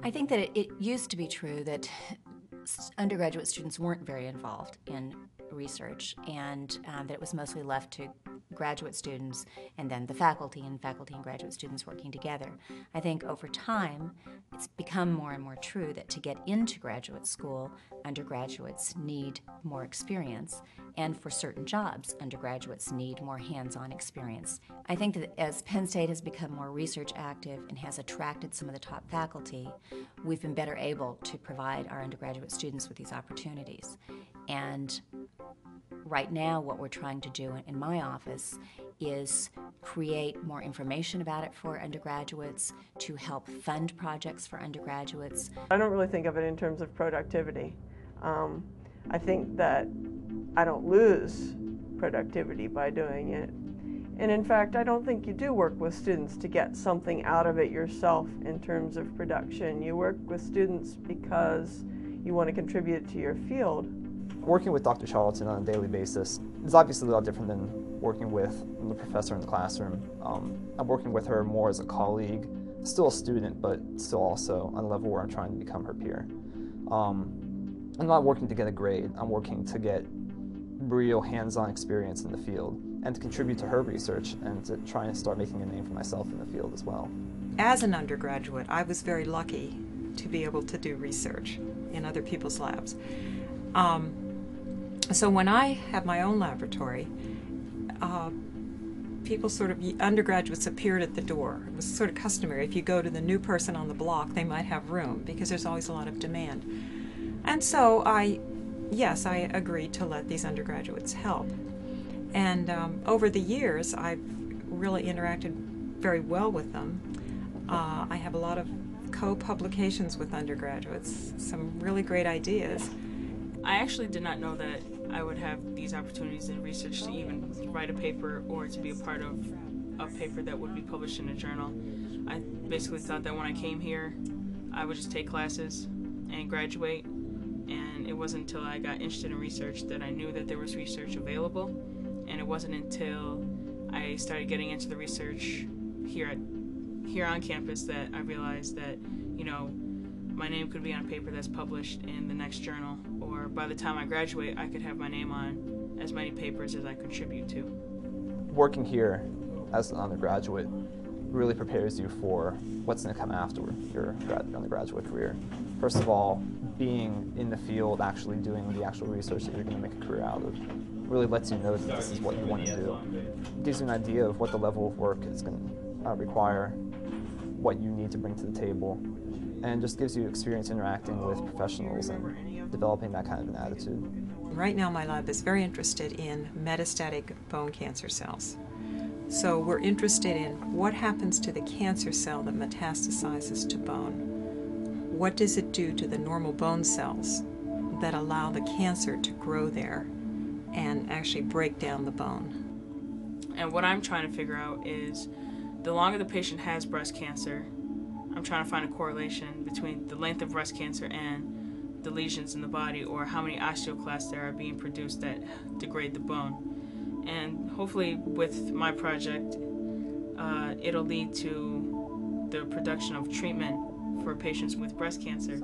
I think that it used to be true that undergraduate students weren't very involved in research, and that it was mostly left to graduate students and then the faculty and graduate students working together. I think over time it's become more and more true that to get into graduate school, undergraduates need more experience, and for certain jobs, undergraduates need more hands-on experience. I think that as Penn State has become more research active and has attracted some of the top faculty, we've been better able to provide our undergraduate students with these opportunities. And right now, what we're trying to do in my office is create more information about it for undergraduates, to help fund projects for undergraduates. I don't really think of it in terms of productivity. I think that I don't lose productivity by doing it. And in fact, I don't think you do work with students to get something out of it yourself in terms of production. You work with students because you want to contribute to your field. Working with Dr. Charlton on a daily basis is obviously a lot different than working with the professor in the classroom. I'm working with her more as a colleague, still a student, but still also on a level where I'm trying to become her peer. I'm not working to get a grade, I'm working to get real hands-on experience in the field and to contribute to her research and to try and start making a name for myself in the field as well. As an undergraduate, I was very lucky to be able to do research in other people's labs. So when I have my own laboratory, people undergraduates appeared at the door. It was sort of customary. If you go to the new person on the block, they might have room because there's always a lot of demand. And so yes, I agreed to let these undergraduates help. And over the years, I've really interacted very well with them. I have a lot of co-publications with undergraduates, some really great ideas. I actually did not know that I would have these opportunities in research to even write a paper or to be a part of a paper that would be published in a journal. I basically thought that when I came here, I would just take classes and graduate, and it wasn't until I got interested in research that I knew that there was research available, and it wasn't until I started getting into the research here on campus that I realized that, you know, my name could be on a paper that's published in the next journal, or by the time I graduate, I could have my name on as many papers as I contribute to. Working here as an undergraduate really prepares you for what's going to come after your undergraduate career. First of all, being in the field, actually doing the actual research that you're going to make a career out of, really lets you know that this is what you want to do. It gives you an idea of what the level of work is going to require, what you need to bring to the table, and just gives you experience interacting with professionals and developing that kind of an attitude. Right now my lab is very interested in metastatic bone cancer cells. So we're interested in what happens to the cancer cell that metastasizes to bone. What does it do to the normal bone cells that allow the cancer to grow there and actually break down the bone? And what I'm trying to figure out is, the longer the patient has breast cancer, I'm trying to find a correlation between the length of breast cancer and the lesions in the body, or how many osteoclasts there are being produced that degrade the bone. And hopefully with my project, it'll lead to the production of treatment for patients with breast cancer,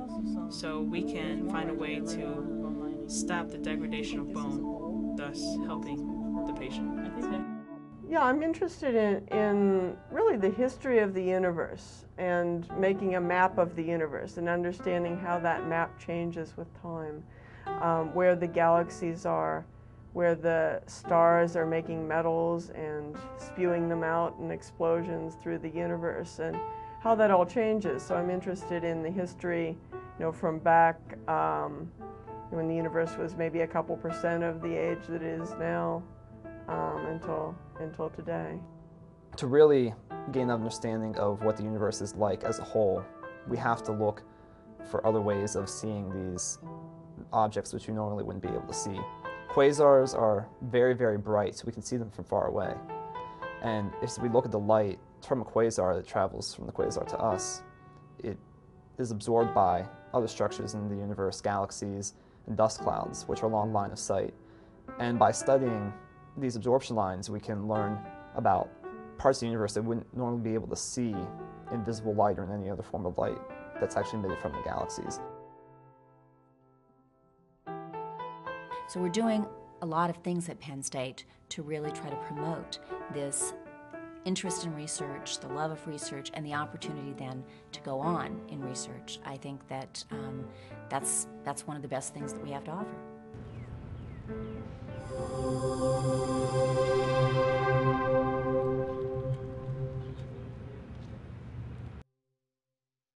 so we can find a way to stop the degradation of bone, thus helping the patient. Yeah, I'm interested in really the history of the universe and making a map of the universe and understanding how that map changes with time, where the galaxies are, where the stars are making metals and spewing them out in explosions through the universe, and how that all changes. So I'm interested in the history, from back when the universe was maybe a couple % of the age that it is now, until today. To really gain an understanding of what the universe is like as a whole, we have to look for other ways of seeing these objects which you normally wouldn't be able to see. Quasars are very, very bright, so we can see them from far away. And if we look at the light from a quasar that travels from the quasar to us, it is absorbed by other structures in the universe, galaxies and dust clouds, which are along line of sight. And by studying these absorption lines, we can learn about parts of the universe that we wouldn't normally be able to see in visible light or in any other form of light. that's actually emitted from the galaxies. So we're doing a lot of things at Penn State to really try to promote this interest in research, the love of research, and the opportunity then to go on in research. I think that that's one of the best things that we have to offer.